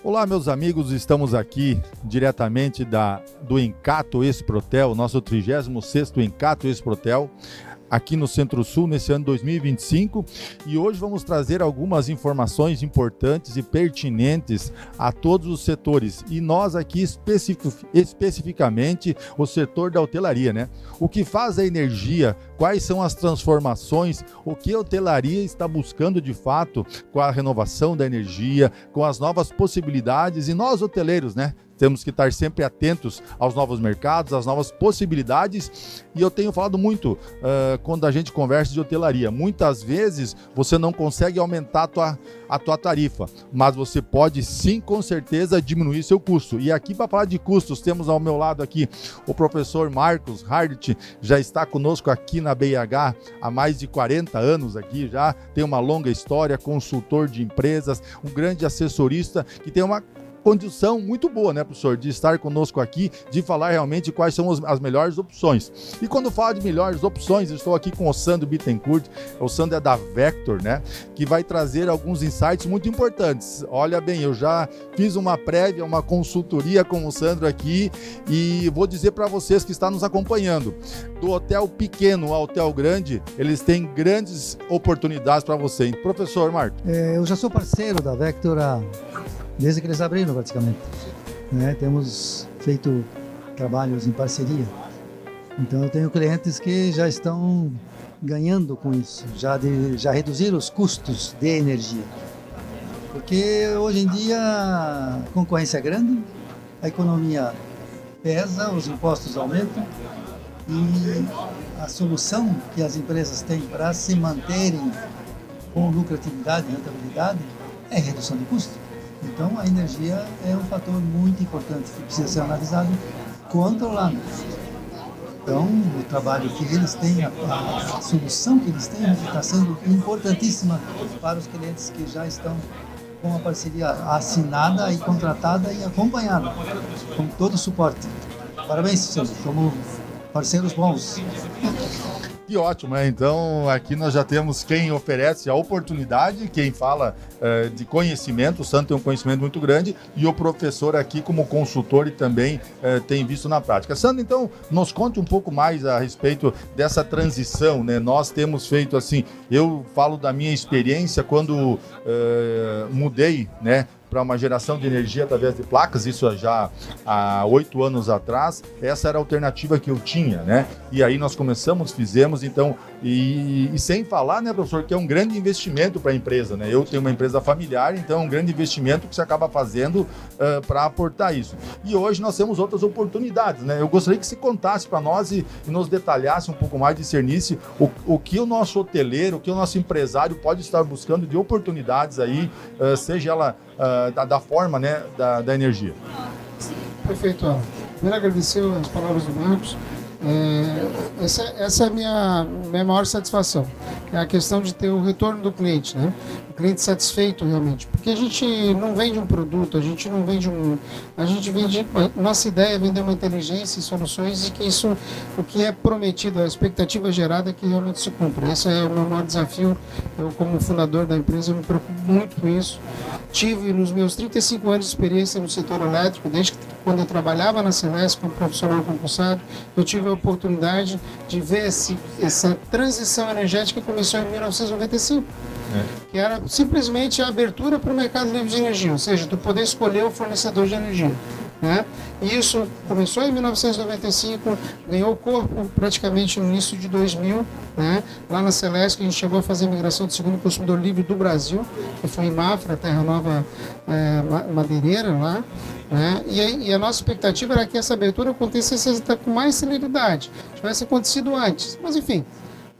Olá, meus amigos, estamos aqui diretamente do Encato Exprotel, nosso 36º Encato Exprotel, aqui no Centro-Sul, nesse ano 2025, e hoje vamos trazer algumas informações importantes e pertinentes a todos os setores, e nós aqui especificamente o setor da hotelaria, né? O que faz a energia, quais são as transformações, o que a hotelaria está buscando de fato com a renovação da energia, com as novas possibilidades, e nós hoteleiros, né? Temos que estar sempre atentos aos novos mercados, às novas possibilidades, e eu tenho falado muito quando a gente conversa de hotelaria. Muitas vezes você não consegue aumentar a tua tarifa, mas você pode sim, com certeza, diminuir seu custo. E aqui, para falar de custos, temos ao meu lado aqui o professor Marcos Hardt, já está conosco aqui na BIH há mais de 40 anos aqui, já tem uma longa história, consultor de empresas, um grande assessorista que tem uma condição muito boa, né, professor, de estar conosco aqui, de falar realmente quais são as melhores opções. E quando falo de melhores opções, estou aqui com o Sandro Bittencourt, o Sandro é da Vector, né, que vai trazer alguns insights muito importantes. Olha bem, eu já fiz uma prévia, uma consultoria com o Sandro aqui, e vou dizer para vocês que estão nos acompanhando, do hotel pequeno ao hotel grande, eles têm grandes oportunidades para você. Professor Marco. Eu já sou parceiro da Vector desde que eles abriram praticamente, né? Temos feito trabalhos em parceria, então eu tenho clientes que já estão ganhando com isso, já reduziram os custos de energia, porque hoje em dia a concorrência é grande, a economia pesa, os impostos aumentam e a solução que as empresas têm para se manterem com lucratividade e rentabilidade é redução de custo. Então, a energia é um fator muito importante que precisa ser analisado, controlado. Então, o trabalho que eles têm, a solução que eles têm, está sendo importantíssima para os clientes que já estão com a parceria assinada e contratada e acompanhada, com todo o suporte. Parabéns, Sandro, somos parceiros bons. Que ótimo, né? Então aqui nós já temos quem oferece a oportunidade, quem fala de conhecimento, o Sandro tem um conhecimento muito grande, e o professor aqui como consultor e também tem visto na prática. Sandro, então, nos conte um pouco mais a respeito dessa transição, né? Nós temos feito assim, eu falo da minha experiência quando mudei, né, para uma geração de energia através de placas, isso já há 8 anos atrás, essa era a alternativa que eu tinha, né? E aí nós fizemos, então, e sem falar, né, professor, que é um grande investimento para a empresa, né? Eu tenho uma empresa familiar, então é um grande investimento que você acaba fazendo para aportar isso. E hoje nós temos outras oportunidades, né? Eu gostaria que você contasse para nós e nos detalhasse um pouco mais, discernisse o que o nosso hoteleiro, o que o nosso empresário pode estar buscando de oportunidades aí, seja ela da forma, né, da energia. Perfeito, Alan. Primeiro agradecer as palavras do Marcos. Essa é a minha maior satisfação, é a questão de ter o retorno do cliente, né? O cliente satisfeito realmente, porque a gente não vende um produto, a gente vende, nossa ideia é vender uma inteligência e soluções, e que isso, o que é prometido, a expectativa gerada, que realmente se cumpra. Esse é o meu maior desafio. Eu, como fundador da empresa, eu me preocupo muito com isso. Tive, nos meus 35 anos de experiência no setor elétrico, desde quando eu trabalhava na Celesc como profissional concursado, eu tive a oportunidade de ver essa transição energética que começou em 1995, que era simplesmente a abertura para o mercado livre de energia, ou seja, tu poder escolher o fornecedor de energia, né? Isso começou em 1995, ganhou corpo praticamente no início de 2000, né? Lá na Celesc a gente chegou a fazer a migração do segundo consumidor livre do Brasil, que foi em Mafra, Terra Nova Madeireira lá, né? E a nossa expectativa era que essa abertura acontecesse com mais celeridade, tivesse acontecido antes, mas enfim,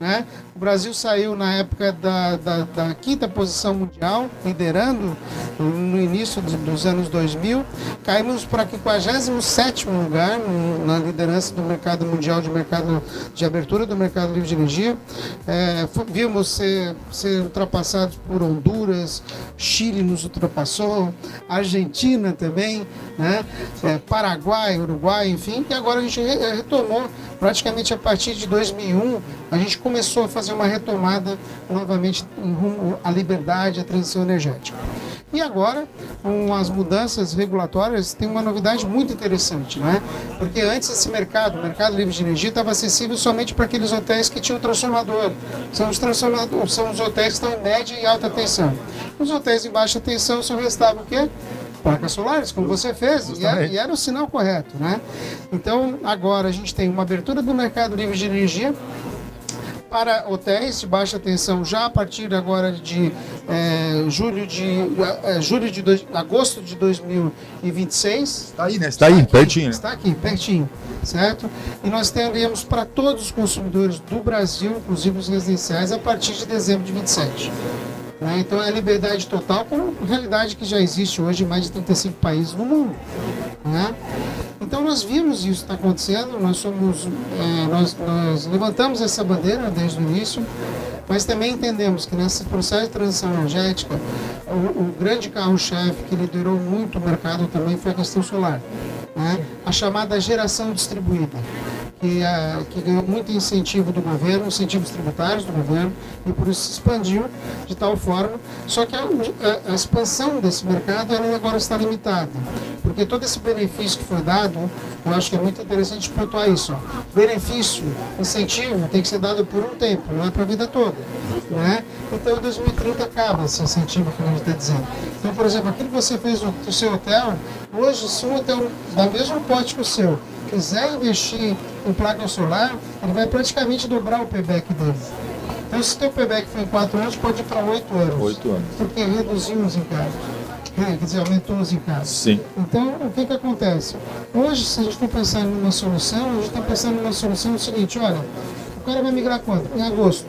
né? O Brasil saiu na época da quinta posição mundial, liderando no início dos anos 2000, caímos para o 57º lugar na liderança do mercado mundial de abertura do mercado livre de energia. Vimos ser ultrapassados por Honduras, Chile nos ultrapassou, Argentina também, né? Paraguai, Uruguai, enfim, e agora a gente retomou praticamente a partir de 2001, a gente começou a fazer uma retomada novamente em rumo à liberdade, à transição energética. E agora, com as mudanças regulatórias, tem uma novidade muito interessante, né? Porque antes esse mercado, o mercado livre de energia, estava acessível somente para aqueles hotéis que tinham transformador. São os hotéis que estão em média e alta tensão. Os hotéis em baixa tensão só restava o quê? Placas solares, como você fez, e era o sinal correto, né? Então, agora a gente tem uma abertura do mercado livre de energia para hotéis de baixa tensão já a partir agora de agosto de 2026. Está aí, né? Está aí, pertinho. Está aqui, pertinho, certo? E nós teremos para todos os consumidores do Brasil, inclusive os residenciais, a partir de dezembro de 27. Né? Então é liberdade total, com realidade que já existe hoje em mais de 35 países no mundo. Né? Então nós vimos isso está acontecendo, nós levantamos essa bandeira desde o início, mas também entendemos que nesse processo de transição energética, o grande carro-chefe que liderou muito o mercado também foi a questão solar. Né? A chamada geração distribuída, que ganhou muito incentivo do governo, incentivos tributários do governo, e por isso se expandiu de tal forma. Só que a expansão desse mercado ela agora está limitada, porque todo esse benefício que foi dado, eu acho que é muito interessante pontuar isso. Ó. Benefício, incentivo, tem que ser dado por um tempo, não é para a vida toda. Né? Então, em 2030 acaba esse incentivo que a gente está dizendo. Então, por exemplo, aquilo que você fez no seu hotel, hoje, se um hotel da mesmo porte que o seu quiser investir em placa solar, ele vai praticamente dobrar o payback dele. Então, se o teu payback foi em 4 anos, pode ir para 8 anos. 8 anos. Porque reduziu os encargos. Quer dizer, aumentou os encargos. Sim. Então, o que acontece? Hoje, se a gente for pensar numa solução, a gente está pensando numa solução no seguinte, olha, o cara vai migrar quando? Em agosto.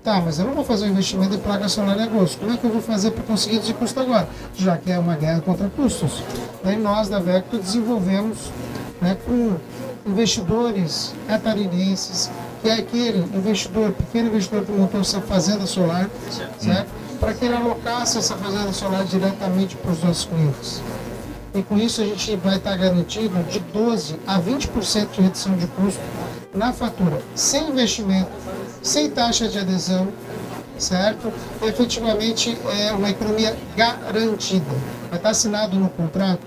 Tá, mas eu não vou fazer um investimento em placa solar em agosto. Como é que eu vou fazer para conseguir reduzir custo agora? Já que é uma guerra contra custos. Daí nós, da Vector, desenvolvemos, né, com investidores catarinenses, que é aquele investidor, pequeno investidor que montou essa fazenda solar, certo? Para que ele alocasse essa fazenda solar diretamente para os nossos clientes. E com isso a gente vai estar garantido de 12% a 20% de redução de custo na fatura, sem investimento, sem taxa de adesão, certo? E, efetivamente é uma economia garantida. Vai estar assinado no contrato,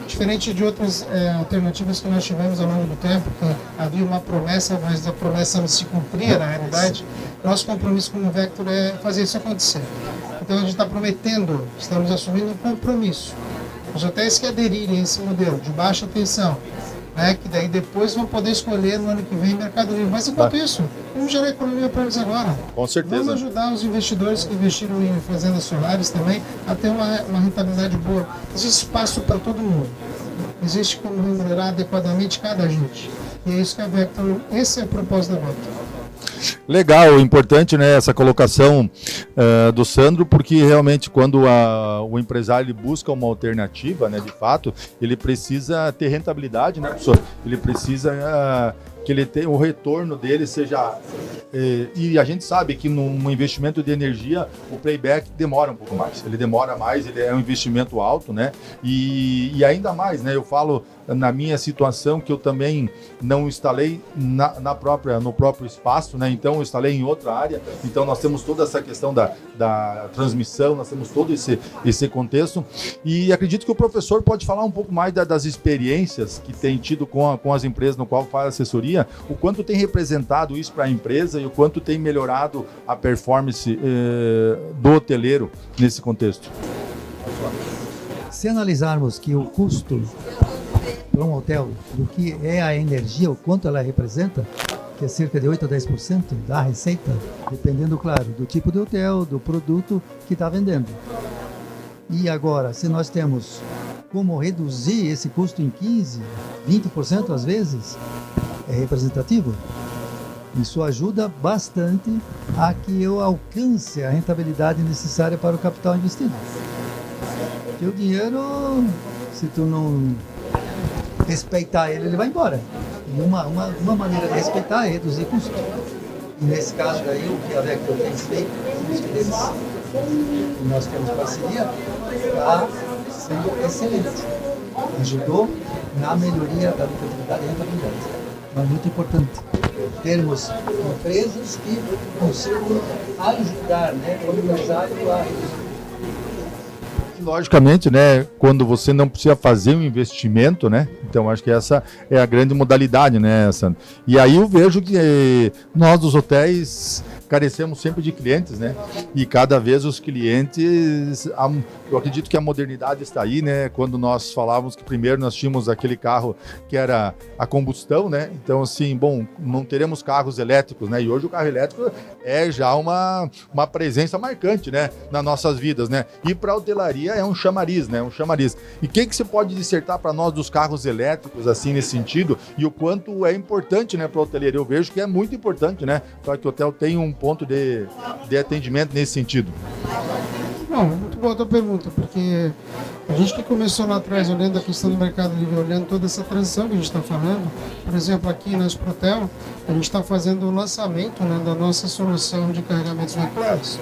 diferente de outras alternativas que nós tivemos ao longo do tempo, que havia uma promessa, mas a promessa não se cumpria na realidade. Nosso compromisso como Vector é fazer isso acontecer. Então a gente está prometendo, estamos assumindo um compromisso. Os hotéis que aderirem a esse modelo de baixa tensão, né, que daí depois vão poder escolher no ano que vem Mercado Livre. Mas enquanto isso, vamos gerar economia para eles agora. Com certeza. Vamos ajudar os investidores que investiram em fazendas solares também a ter uma rentabilidade boa. Existe espaço para todo mundo. Existe como remunerar adequadamente cada agente. E é isso que a Vector, esse é o propósito da Vector. Legal, importante, né, essa colocação do Sandro, porque realmente quando o empresário ele busca uma alternativa, né, de fato, ele precisa ter rentabilidade, né, professor? Ele precisa que ele tenha, o retorno dele seja... e a gente sabe que num investimento de energia, o payback demora um pouco mais. Ele demora mais, ele é um investimento alto, né? E ainda mais, né? Eu falo na minha situação que eu também não instalei no próprio espaço, né? Então eu instalei em outra área. Então nós temos toda essa questão da transmissão, nós temos todo esse contexto. E acredito que o professor pode falar um pouco mais das experiências que tem tido com as empresas no qual faz assessoria, o quanto tem representado isso para a empresa e o quanto tem melhorado a performance do hoteleiro nesse contexto. Se analisarmos que o custo para um hotel do que é a energia, o quanto ela representa, que é cerca de 8 a 10% da receita, dependendo, claro, do tipo de hotel, do produto que está vendendo. E agora, se nós temos como reduzir esse custo em 15%, 20% às vezes, é representativo. Isso ajuda bastante a que eu alcance a rentabilidade necessária para o capital investido. Porque o dinheiro, se tu não respeitar ele, ele vai embora. E uma maneira de respeitar é reduzir custo. E nesse caso daí, o que a Vector tem feito, e nós temos parceria, está sendo excelente. Ajudou na melhoria da lucratividade e rentabilidade. Mas muito importante termos empresas que consigam ajudar, né, o empresário a reduzir. logicamente, né, quando você não precisa fazer um investimento, né, então acho que essa é a grande modalidade, né, Sandro? E aí eu vejo que nós dos hotéis carecemos sempre de clientes, né, e cada vez os clientes, eu acredito que a modernidade está aí, né, quando nós falávamos que primeiro nós tínhamos aquele carro que era a combustão, né, então assim, bom, não teremos carros elétricos, né, e hoje o carro elétrico é já uma presença marcante, né, nas nossas vidas, né, e para a hotelaria é um chamariz, né, um chamariz. E o que você pode dissertar para nós dos carros elétricos, assim, nesse sentido, e o quanto é importante, né, para a hotelaria? Eu vejo que é muito importante, né, para que o hotel tenha um ponto de atendimento nesse sentido. Não, muito boa a tua pergunta, porque a gente que começou lá atrás olhando a questão do Mercado Livre, olhando toda essa transição que a gente está falando, por exemplo, aqui na Exprotel, a gente está fazendo o lançamento, né, da nossa solução de carregamentos veiculares.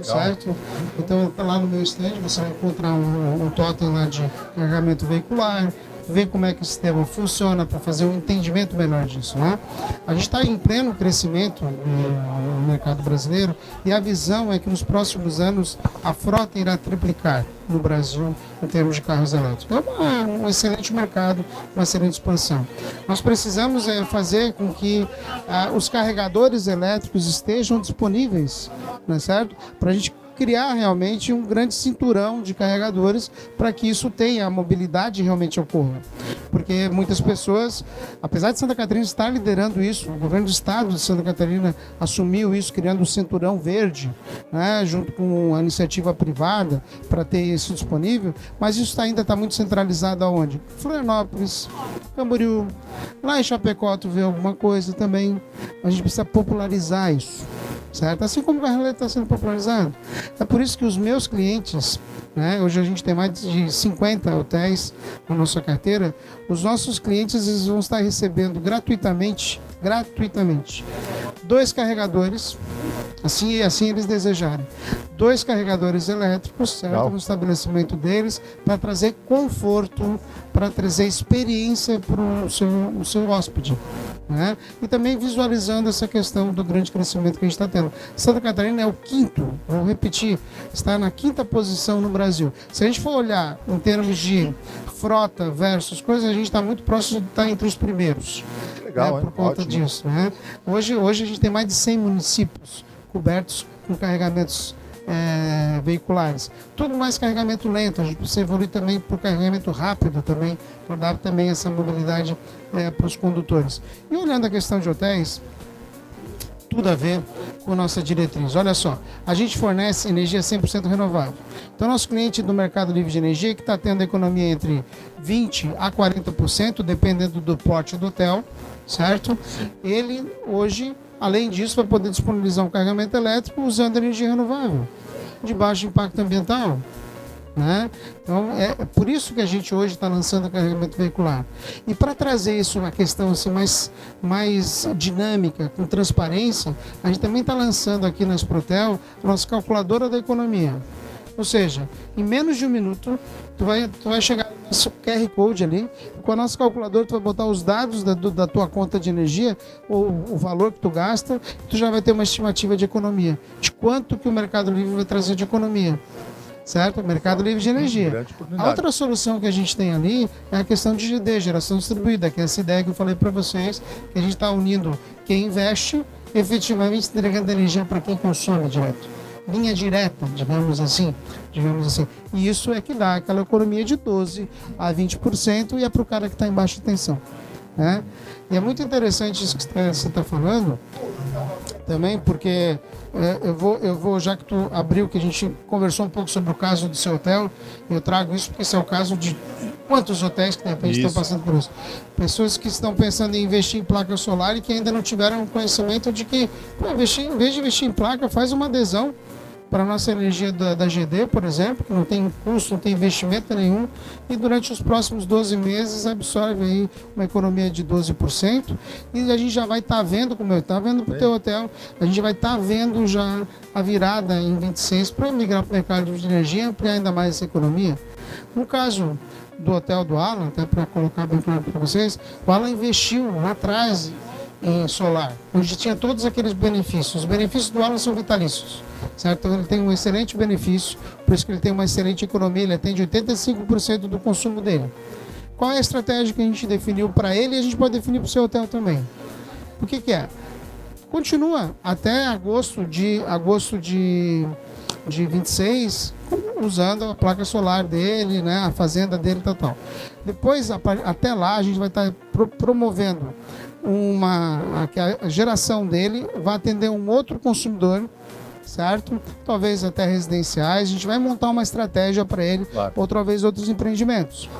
Certo? Então, lá no meu stand, você vai encontrar um totem lá de carregamento veicular, ver como é que o sistema funciona para fazer um entendimento melhor disso, né? A gente está em pleno crescimento no mercado brasileiro e a visão é que nos próximos anos a frota irá triplicar no Brasil em termos de carros elétricos. É um excelente mercado, uma excelente expansão. Nós precisamos fazer com que os carregadores elétricos estejam disponíveis, não é certo? Para a gente criar realmente um grande cinturão de carregadores para que isso tenha, a mobilidade realmente ocorra. Porque muitas pessoas, apesar de Santa Catarina estar liderando isso, o governo do estado de Santa Catarina assumiu isso, criando um cinturão verde, né, junto com a iniciativa privada para ter isso disponível, mas isso ainda está muito centralizado aonde? Florianópolis, Camboriú, lá em Chapecó tu vê alguma coisa também. A gente precisa popularizar isso. Certo? Assim como o carro elétrico está sendo popularizado. É por isso que os meus clientes, né, hoje a gente tem mais de 50 hotéis na nossa carteira, os nossos clientes eles vão estar recebendo gratuitamente, 2 carregadores, assim eles desejarem. 2 carregadores elétricos, certo? No estabelecimento deles, para trazer conforto, para trazer experiência para o seu hóspede. Né? E também visualizando essa questão do grande crescimento que a gente está tendo. Santa Catarina é o 5º, vou repetir, está na 5ª posição no Brasil. Se a gente for olhar em termos de frota versus coisas, a gente está muito próximo de estar entre os primeiros. Legal, né? Por conta ótimo. disso. Né? Hoje a gente tem mais de 100 municípios cobertos com carregamentos veiculares. Tudo mais carregamento lento, a gente precisa evoluir também para o carregamento rápido também, para dar também essa mobilidade para os condutores. E olhando a questão de hotéis, tudo a ver com a nossa diretriz. Olha só, a gente fornece energia 100% renovável. Então, nosso cliente do Mercado Livre de Energia, que está tendo economia entre 20% a 40%, dependendo do porte do hotel, certo? Ele, hoje, além disso, vai poder disponibilizar um carregamento elétrico usando energia renovável, de baixo impacto ambiental. Né? Então, é por isso que a gente hoje está lançando carregamento veicular. E para trazer isso uma questão assim, mais dinâmica, com transparência, a gente também está lançando aqui na Exprotel a nossa calculadora da economia. Ou seja, em menos de um minuto, tu vai chegar no nosso QR Code ali, com a nossa calculadora tu vai botar os dados da tua conta de energia, ou o valor que tu gasta, tu já vai ter uma estimativa de economia, de quanto que o Mercado Livre vai trazer de economia. Certo? Mercado Livre de Energia. A outra solução que a gente tem ali é a questão de GD, geração distribuída, que é essa ideia que eu falei para vocês, que a gente está unindo quem investe, efetivamente entregando energia para quem consome direto. Linha direta, digamos assim. E isso é que dá aquela economia de 12% a 20% e é para o cara que está em baixa tensão. Né? E é muito interessante isso que você está falando, também, porque eu vou, já que tu abriu, que a gente conversou um pouco sobre o caso do seu hotel, eu trago isso porque esse é o caso de quantos hotéis que de repente estão passando por isso. Pessoas que estão pensando em investir em placa solar e que ainda não tiveram conhecimento de que, em vez de investir em placa, faz uma adesão para a nossa energia da GD, por exemplo, que não tem custo, não tem investimento nenhum, e durante os próximos 12 meses absorve aí uma economia de 12%, e a gente já vai estar vendo, como eu estava vendo para o teu hotel, a gente vai estar vendo já a virada em 26 para migrar para o mercado de energia e ampliar ainda mais essa economia. No caso do hotel do Alan, até para colocar bem claro para vocês, o Alan investiu lá atrás em solar, onde tinha todos aqueles benefícios. Os benefícios do Alan são vitalícios, certo? Então ele tem um excelente benefício, por isso que ele tem uma excelente economia, ele atende 85% do consumo dele. Qual é a estratégia que a gente definiu para ele e a gente pode definir para o seu hotel também? O que é? Continua até agosto de 26, usando a placa solar dele, né, a fazenda dele e tal. Depois, até lá, a gente vai estar promovendo que a geração dele vai atender um outro consumidor, certo? Talvez até residenciais. A gente vai montar uma estratégia para ele, claro, ou talvez outros empreendimentos.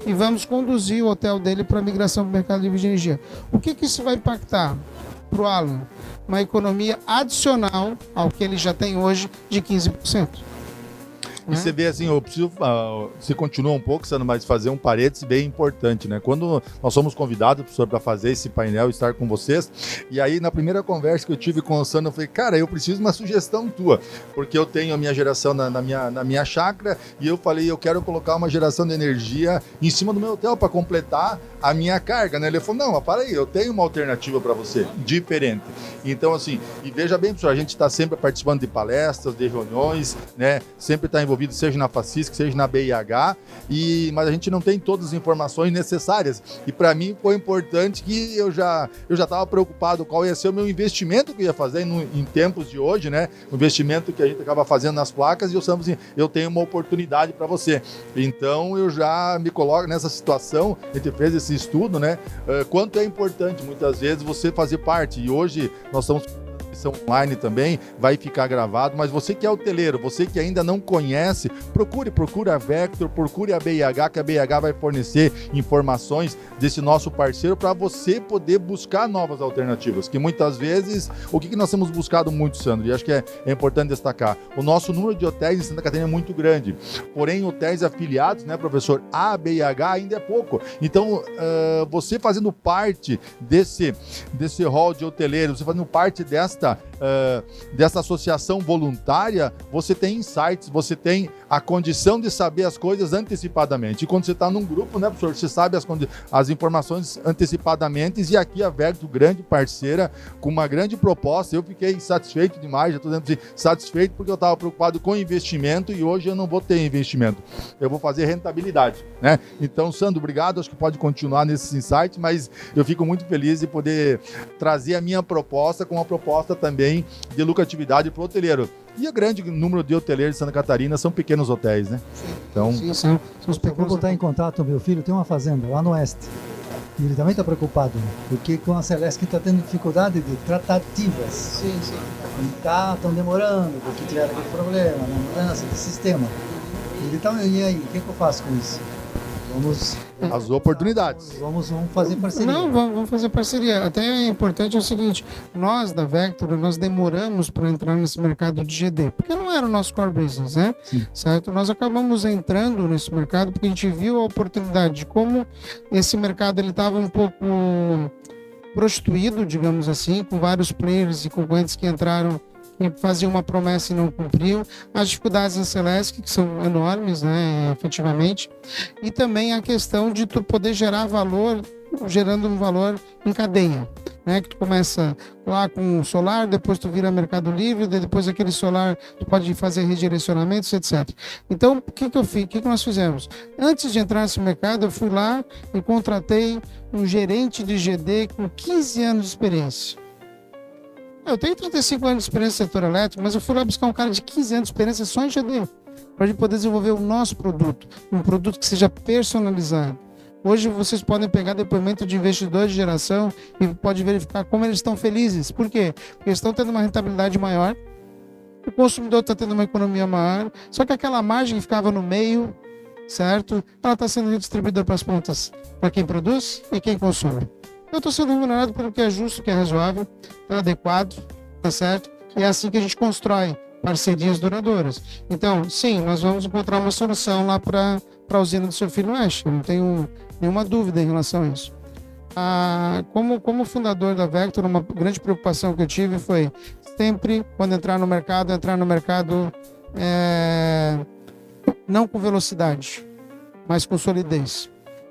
E vamos conduzir o hotel dele para a migração para o mercado livre de energia. O que isso vai impactar para o Alan? Uma economia adicional ao que ele já tem hoje de 15%. E você vê assim, eu preciso, você continua um pouco, Sandro, mas fazer um parênteses bem importante, né? Quando nós somos convidados, professor, para fazer esse painel e estar com vocês, e aí na primeira conversa que eu tive com o Sandro, eu falei, cara, eu preciso de uma sugestão tua, porque eu tenho a minha geração na minha chácara, e eu falei, eu quero colocar uma geração de energia em cima do meu hotel para completar a minha carga, né? Ele falou, não, mas para aí, eu tenho uma alternativa para você, diferente. Então, assim, e veja bem, professor, a gente está sempre participando de palestras, de reuniões, né? Sempre está envolvido, seja na FACISC, seja na BIH, mas a gente não tem todas as informações necessárias. E para mim foi importante que eu já estava preocupado qual ia ser o meu investimento que eu ia fazer em tempos de hoje, né? O investimento que a gente acaba fazendo nas placas, e eu tenho uma oportunidade para você. Então eu já me coloco nessa situação, a gente fez esse estudo, né? Quanto é importante muitas vezes você fazer parte. E hoje nós estamos online também, vai ficar gravado, mas você que é hoteleiro, você que ainda não conhece, procure a Vector, procure a BIH, que a BIH vai fornecer informações desse nosso parceiro para você poder buscar novas alternativas, que muitas vezes, o que nós temos buscado muito, Sandro, e acho que é importante destacar, o nosso número de hotéis em Santa Catarina é muito grande, porém hotéis afiliados, né, professor, a BIH ainda é pouco, então você fazendo parte desse hall de hoteleiros, você fazendo parte dessa associação voluntária, você tem insights, você tem a condição de saber as coisas antecipadamente. E quando você está num grupo, né, professor, você sabe as informações antecipadamente, e aqui a Vector, grande parceira, com uma grande proposta. Eu fiquei satisfeito demais, já estou dizendo assim, satisfeito porque eu estava preocupado com investimento e hoje eu não vou ter investimento. Eu vou fazer rentabilidade, né? Então, Sandro, obrigado, acho que pode continuar nesses insights, mas eu fico muito feliz de poder trazer a minha proposta com uma proposta também de lucratividade para o hoteleiro. E o grande número de hoteleiros de Santa Catarina são pequenos hotéis, né? Então, sim, são os pequenos. Vou botar em contato com meu filho, tem uma fazenda lá no oeste. E ele também está preocupado, porque com a Celesc está tendo dificuldade de tratativas. Sim. Estão demorando, porque tiveram aquele problema, na mudança de sistema. Ele tá, e aí, o que eu faço com isso? As oportunidades. Vamos fazer parceria. Não, vamos fazer parceria. Até é importante o seguinte, nós da Vector, nós demoramos para entrar nesse mercado de GD, porque não era o nosso core business, né? Sim. Certo? Nós acabamos entrando nesse mercado porque a gente viu a oportunidade de como esse mercado ele estava um pouco prostituído, digamos assim, com vários players e concorrentes que entraram e faziam uma promessa e não cumpriam, as dificuldades da Celesc, que são enormes, né, efetivamente, e também a questão de tu poder gerar valor, gerando um valor em cadeia, né, que tu começa lá com o solar, depois tu vira Mercado Livre, depois aquele solar tu pode fazer redirecionamentos, etc. Então, o que eu fiz? O que nós fizemos? Antes de entrar nesse mercado, eu fui lá e contratei um gerente de GD com 15 anos de experiência. Eu tenho 35 anos de experiência no setor elétrico, mas eu fui lá buscar um cara de 15 anos de experiência só em GD, para a gente poder desenvolver o nosso produto, um produto que seja personalizado. Hoje vocês podem pegar depoimento de investidores de geração e pode verificar como eles estão felizes. Por quê? Porque eles estão tendo uma rentabilidade maior, o consumidor está tendo uma economia maior, só que aquela margem que ficava no meio, certo? Ela está sendo redistribuída para as pontas, para quem produz e quem consome. Eu estou sendo remunerado pelo que é justo, que é razoável, é adequado, tá certo? E é assim que a gente constrói parcerias duradouras. Então, sim, nós vamos encontrar uma solução lá para a usina do seu filho Oeste. Eu não tenho nenhuma dúvida em relação a isso. Como fundador da Vector, uma grande preocupação que eu tive foi sempre, quando entrar no mercado não com velocidade, mas com solidez.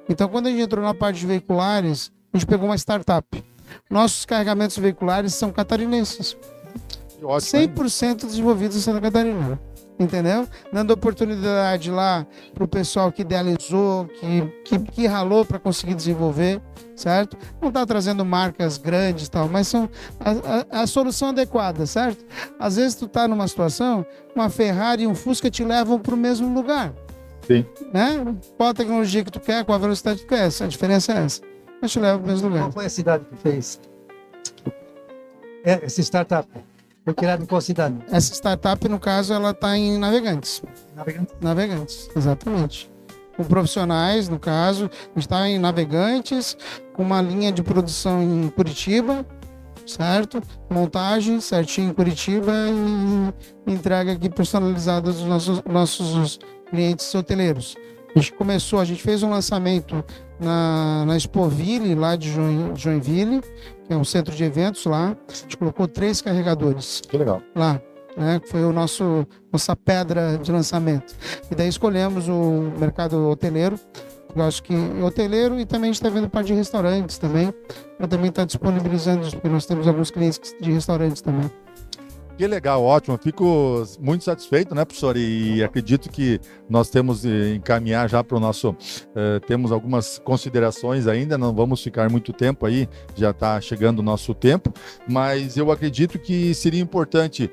Então, quando a gente entrou na parte de veiculares, a gente pegou uma startup. Nossos carregamentos veiculares são catarinenses. Ótimo, 100% desenvolvidos em Santa Catarina. Entendeu? Dando oportunidade lá para o pessoal que idealizou, que ralou para conseguir desenvolver, certo? Não está trazendo marcas grandes e tal, mas são a solução adequada, certo? Às vezes tu está numa situação, uma Ferrari e um Fusca te levam para o mesmo lugar. Sim. Né? Qual a tecnologia que tu quer, qual a velocidade que tu quer, a diferença é essa. Mas te leva para o mesmo lugar. Qual foi a cidade que fez essa startup? Foi criada em qual cidade? Essa startup, no caso, ela está em Navegantes. Navegantes, exatamente. Com profissionais, no caso, a gente está em Navegantes, com uma linha de produção em Curitiba, certo? Montagem certinho em Curitiba e entrega aqui personalizada dos nossos clientes hoteleiros. A gente fez um lançamento na Expoville, lá de Joinville, que é um centro de eventos lá. A gente colocou 3 carregadores. Que legal. Lá, né? Que foi nossa pedra de lançamento. E daí escolhemos o mercado hoteleiro. Eu acho que hoteleiro, e também a gente está vendo parte de restaurantes também. Para também estar disponibilizando, porque nós temos alguns clientes de restaurantes também. Que legal, ótimo. Fico muito satisfeito, né, professor? E acredito que nós temos de encaminhar já para o nosso... temos algumas considerações ainda, não vamos ficar muito tempo aí, já está chegando o nosso tempo, mas eu acredito que seria importante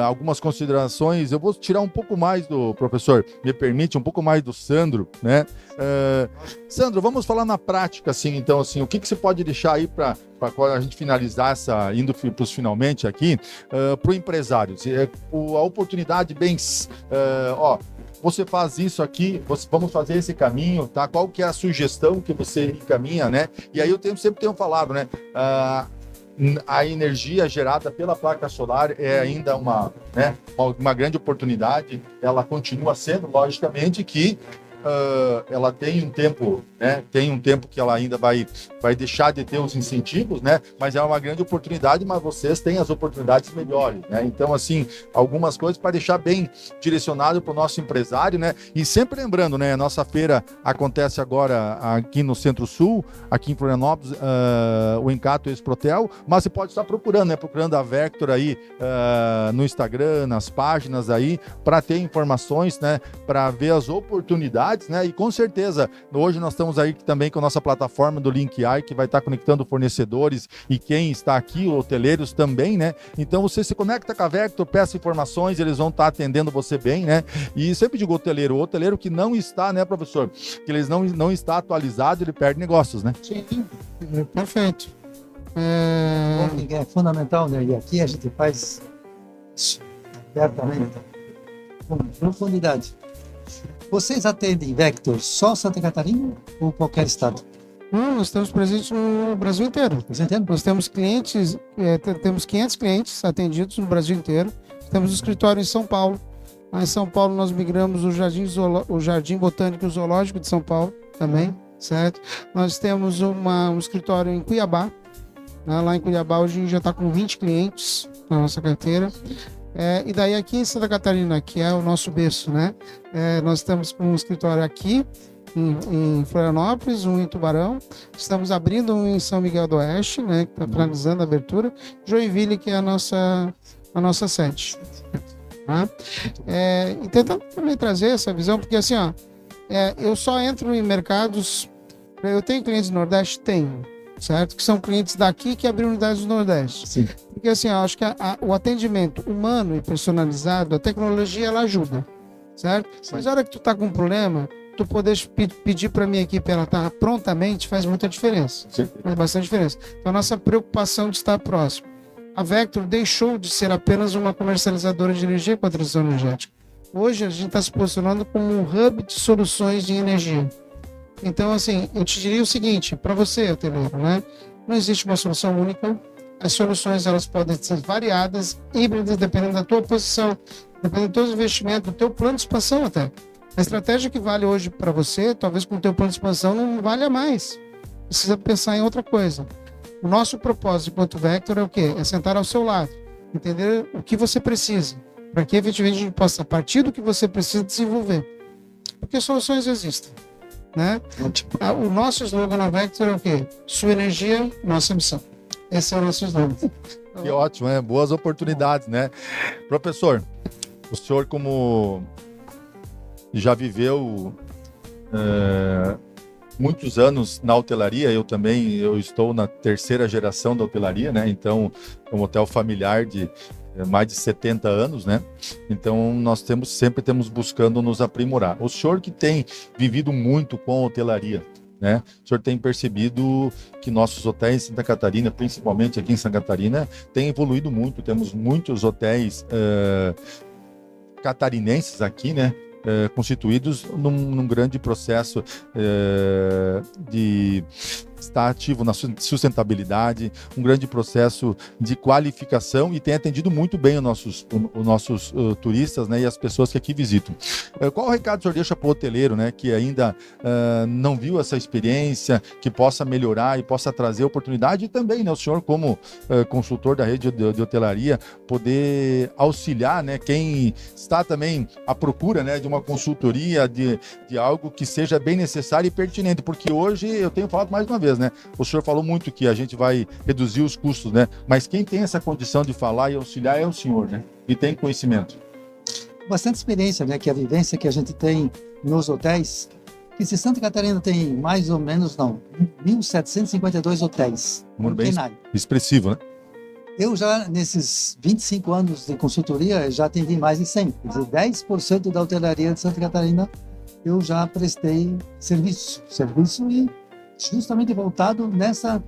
algumas considerações. Eu vou tirar um pouco mais do professor, me permite, um pouco mais do Sandro, né? Sandro, vamos falar na prática, assim, então, assim, o que você pode deixar aí para a gente finalizar indo para os finalmente aqui, para o empresário. A oportunidade bem, você faz isso aqui, vamos fazer esse caminho, tá? Qual que é a sugestão que você encaminha, né? E aí eu sempre tenho falado, né? A energia gerada pela placa solar é ainda uma grande oportunidade, ela continua sendo, logicamente, que ela tem um tempo, né? Tem um tempo que ela ainda vai deixar de ter os incentivos, né? Mas é uma grande oportunidade, mas vocês têm as oportunidades melhores, né? Então, assim, algumas coisas para deixar bem direcionado para o nosso empresário, né? E sempre lembrando, né? A nossa feira acontece agora aqui no Centro-Sul, aqui em Florianópolis, o Encato Exprotel, mas você pode estar procurando, né? Procurando a Vector aí no Instagram, nas páginas aí, para ter informações, né? Para ver as oportunidades, né? E com certeza, hoje nós estamos aí também com a nossa plataforma do LinkEye, que vai estar conectando fornecedores e quem está aqui, hoteleiros também, né? Então você se conecta com a Vector, peça informações, eles vão estar atendendo você bem, né? E sempre digo o hoteleiro que não está, né, professor? Que eles não está atualizado, ele perde negócios, né? Sim, perfeito. É fundamental, né? E aqui a gente faz abertamente, com profundidade. Vocês atendem Vector só Santa Catarina ou qualquer estado? Não, nós estamos presentes no Brasil inteiro. Nós temos clientes, temos 500 clientes atendidos no Brasil inteiro. Temos um escritório em São Paulo. Lá em São Paulo nós migramos o Jardim Botânico e Zoológico de São Paulo também, certo? Nós temos um escritório em Cuiabá. Lá em Cuiabá hoje a gente já está com 20 clientes na nossa carteira. E daí aqui em Santa Catarina, que é o nosso berço, né? Nós estamos com um escritório aqui em Florianópolis, um em Tubarão. Estamos abrindo um em São Miguel do Oeste, né? Que está finalizando a abertura. Joinville, que é a nossa sede. Tá? E tentando também trazer essa visão, porque assim, eu só entro em mercados... Eu tenho clientes do Nordeste? Tenho. Certo? Que são clientes daqui que abriram unidades do Nordeste. Sim. Porque assim, eu acho que o atendimento humano e personalizado, a tecnologia, ela ajuda, certo? Sim. Mas na hora que tu tá com um problema, tu poder pedir para minha equipe, ela tá prontamente, faz muita diferença. Sim. Faz bastante diferença. Então, a nossa preocupação de estar próximo. A Vector deixou de ser apenas uma comercializadora de energia com a transição energética. Hoje, a gente está se posicionando como um hub de soluções de energia. Então, assim, eu te diria o seguinte, para você, hoteleiro, né? Não existe uma solução única. As soluções, elas podem ser variadas, híbridas, dependendo da tua posição, dependendo do teu investimento, do teu plano de expansão até. A estratégia que vale hoje para você, talvez com o teu plano de expansão não valha mais. Precisa pensar em outra coisa. O nosso propósito enquanto Vector é o quê? É sentar ao seu lado, entender o que você precisa, para que efetivamente a gente possa, a partir do que você precisa, desenvolver. Porque soluções existem. né? Ótimo. O nosso slogan na Vector é o quê? Sua energia, nossa missão. Esse é o nosso slogan. Que ótimo, né? Boas oportunidades, né? Professor, o senhor como já viveu muitos anos na hotelaria, eu estou na terceira geração da hotelaria, né? Então, é um hotel familiar de mais de 70 anos, né? Então, nós sempre temos buscando nos aprimorar. O senhor que tem vivido muito com a hotelaria, né? O senhor tem percebido que nossos hotéis em Santa Catarina, principalmente aqui em Santa Catarina, têm evoluído muito. Temos muitos hotéis catarinenses aqui, né? Constituídos num grande processo de estar ativo na sustentabilidade, um grande processo de qualificação e tem atendido muito bem os nossos turistas, né, e as pessoas que aqui visitam. Qual o recado que o senhor deixa para o hoteleiro, né, que ainda não viu essa experiência, que possa melhorar e possa trazer oportunidade e também, né, o senhor como consultor da rede de hotelaria, poder auxiliar, né, quem está também à procura, né, de uma consultoria, de algo que seja bem necessário e pertinente, porque hoje eu tenho falado mais uma vez, né? O senhor falou muito que a gente vai reduzir os custos, né? Mas quem tem essa condição de falar e auxiliar é o senhor, né? E tem conhecimento. Bastante experiência, né? Que a vivência que a gente tem nos hotéis, que se Santa Catarina tem mais ou menos, 1.752 hotéis. Muito bem expressivo, né? Eu já, nesses 25 anos de consultoria, já atendi mais de 100. Quer dizer, 10% da hotelaria de Santa Catarina eu já prestei serviço e justamente voltado nessa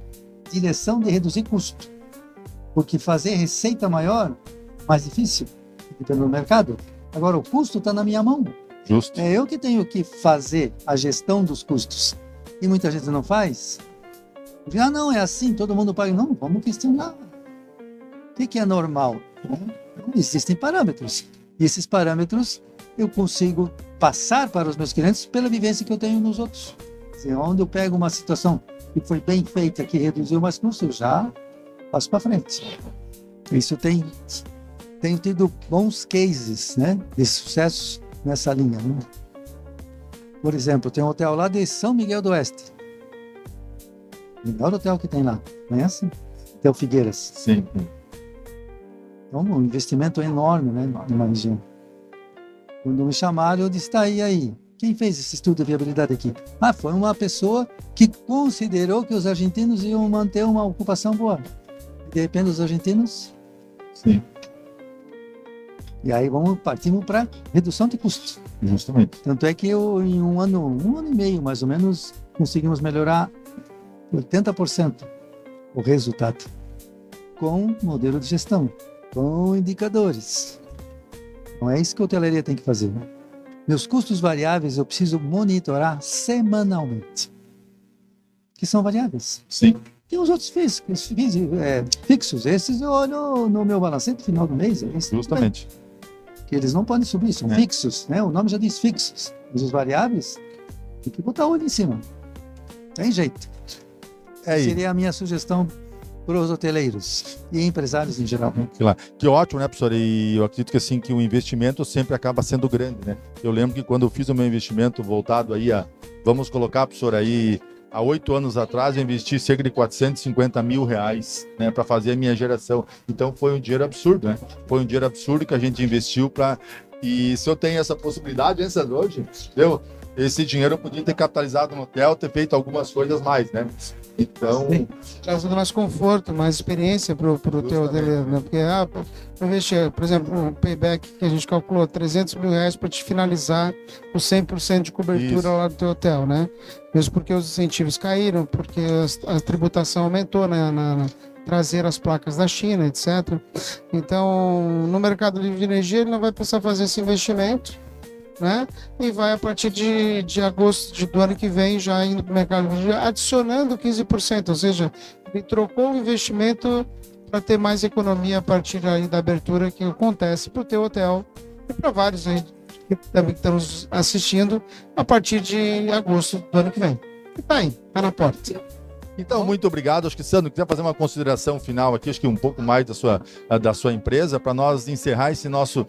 direção de reduzir custo. Porque fazer receita maior, mais difícil, depende do mercado. Agora, o custo está na minha mão. Justo. É eu que tenho que fazer a gestão dos custos. E muita gente não faz. Não, é assim, todo mundo paga. Não, vamos questionar. O que é normal? Existem parâmetros. E esses parâmetros eu consigo passar para os meus clientes pela vivência que eu tenho nos outros. Onde eu pego uma situação que foi bem feita, que reduziu mais custos, eu já passo para frente. Isso tenho tido bons cases, né, de sucesso nessa linha. Né? Por exemplo, tem um hotel lá de São Miguel do Oeste. O melhor hotel que tem lá. Conhece? Hotel Figueiras. Sim. Então, um investimento enorme, né, numa região. Quando me chamaram, eu disse, tá aí. Quem fez esse estudo de viabilidade aqui? Foi uma pessoa que considerou que os argentinos iam manter uma ocupação boa. De repente, os argentinos... Sim. E aí partimos para redução de custos. Justamente. Tanto é que em um ano e meio, mais ou menos, conseguimos melhorar 80% o resultado. Com modelo de gestão, com indicadores. Então é isso que a hotelaria tem que fazer, né? Meus custos variáveis eu preciso monitorar semanalmente. Que são variáveis. Sim. Tem os outros fixos. Esses eu olho no meu balancete final do mês. Justamente. Que eles não podem subir, são fixos, né? O nome já diz fixos. Mas os variáveis, tem que botar o olho em cima. Tem jeito. Seria a minha sugestão para os hoteleiros e empresários em geral. Que ótimo, né, professor? E eu acredito que assim, que o investimento sempre acaba sendo grande, né? Eu lembro que quando eu fiz o meu investimento voltado aí vamos colocar, professor, aí há 8 anos atrás, eu investi cerca de R$450 mil, né, para fazer a minha geração. Então foi um dinheiro absurdo, né? Foi um dinheiro absurdo que a gente investiu e se eu tenho essa possibilidade, hoje, entendeu? Esse dinheiro eu podia ter capitalizado no hotel, ter feito algumas coisas mais, né? Então, trazendo mais conforto, mais experiência para o teu hoteleiro, né? Porque, para investir, por exemplo, o payback que a gente calculou, R$300 mil para te finalizar o 100% de cobertura lá do teu hotel, né? Mesmo porque os incentivos caíram, porque a tributação aumentou na trazer as placas da China, etc. Então, no mercado livre de energia, ele não vai precisar fazer esse investimento, né? E vai a partir de agosto do ano que vem já indo para o mercado adicionando 15%, ou seja, ele trocou o investimento para ter mais economia a partir aí da abertura que acontece para o teu hotel e para vários aí que também estamos assistindo a partir de agosto do ano que vem. E tá aí, tá na porta. Então, muito obrigado. Acho que, Sandro, quiser fazer uma consideração final aqui, acho que um pouco mais da sua empresa, para nós encerrar esse nosso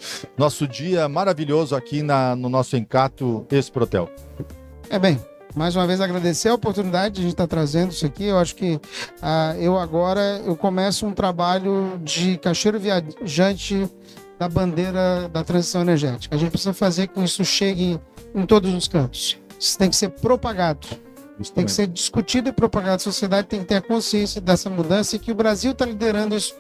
dia maravilhoso aqui no nosso Encato Exprotel. Bem, mais uma vez agradecer a oportunidade de a gente estar trazendo isso aqui. Eu acho que eu começo um trabalho de caixeiro viajante da bandeira da transição energética. A gente precisa fazer com que isso chegue em todos os cantos. Isso tem que ser propagado. Isso tem que ser discutido e propagado. A sociedade tem que ter a consciência dessa mudança e que o Brasil está liderando isso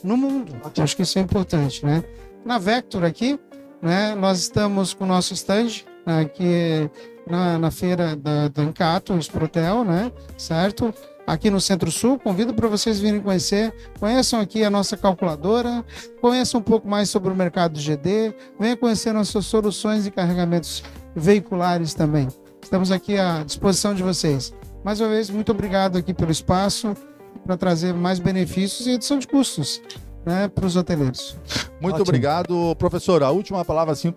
no mundo. Eu acho que isso é importante, né? Na Vector aqui, né, nós estamos com o nosso stand aqui na feira da Encato, Exprotel, né? Certo? Aqui no Centro-Sul, convido para vocês virem conhecer. Conheçam aqui a nossa calculadora, conheçam um pouco mais sobre o mercado GD, venham conhecer nossas soluções e carregamentos veiculares também. Estamos aqui à disposição de vocês. Mais uma vez, muito obrigado aqui pelo espaço, para trazer mais benefícios e redução de custos, né, para os hoteleiros. Muito Ótimo. obrigado, professor. A última palavra assim,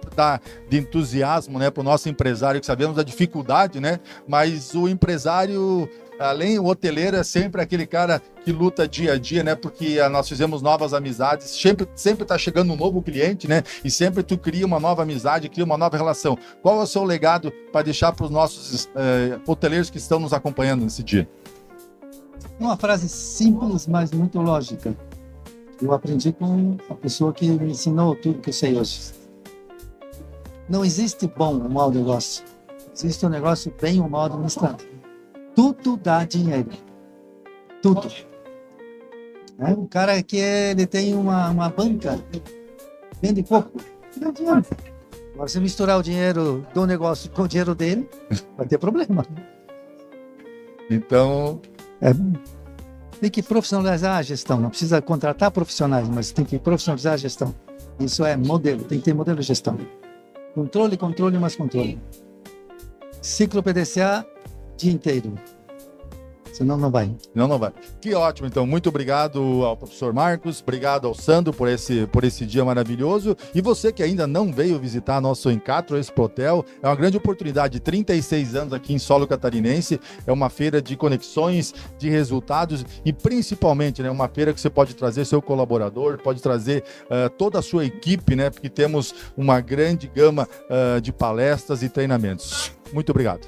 de entusiasmo, né, para o nosso empresário, que sabemos da dificuldade, né? Mas o empresário, além o hoteleiro, é sempre aquele cara que luta dia a dia, né? Porque nós fizemos novas amizades, sempre está chegando um novo cliente, né? E sempre tu cria uma nova amizade, cria uma nova relação. Qual é o seu legado para deixar para os nossos hoteleiros que estão nos acompanhando nesse dia? Uma frase simples, mas muito lógica. Eu aprendi com a pessoa que me ensinou tudo que eu sei hoje. Não existe bom ou mau negócio. Existe um negócio bem ou mal administrado. Tudo dá dinheiro. Tudo. O cara que ele tem uma banca, vende pouco, dá dinheiro. Agora, se misturar o dinheiro do negócio com o dinheiro dele, vai ter problema. Então, Tem que profissionalizar a gestão. Não precisa contratar profissionais, mas tem que profissionalizar a gestão. Isso é modelo. Tem que ter modelo de gestão. Controle, mais controle. Ciclo PDCA, dia inteiro. Senão não vai. não vai. Que ótimo, então. Muito obrigado ao professor Marcos, obrigado ao Sandro por esse dia maravilhoso. E você que ainda não veio visitar nosso Encato Exprotel, é uma grande oportunidade. 36 anos aqui em solo catarinense, é uma feira de conexões, de resultados e principalmente, né, uma feira que você pode trazer seu colaborador, pode trazer toda a sua equipe, né, porque temos uma grande gama de palestras e treinamentos. Muito obrigado.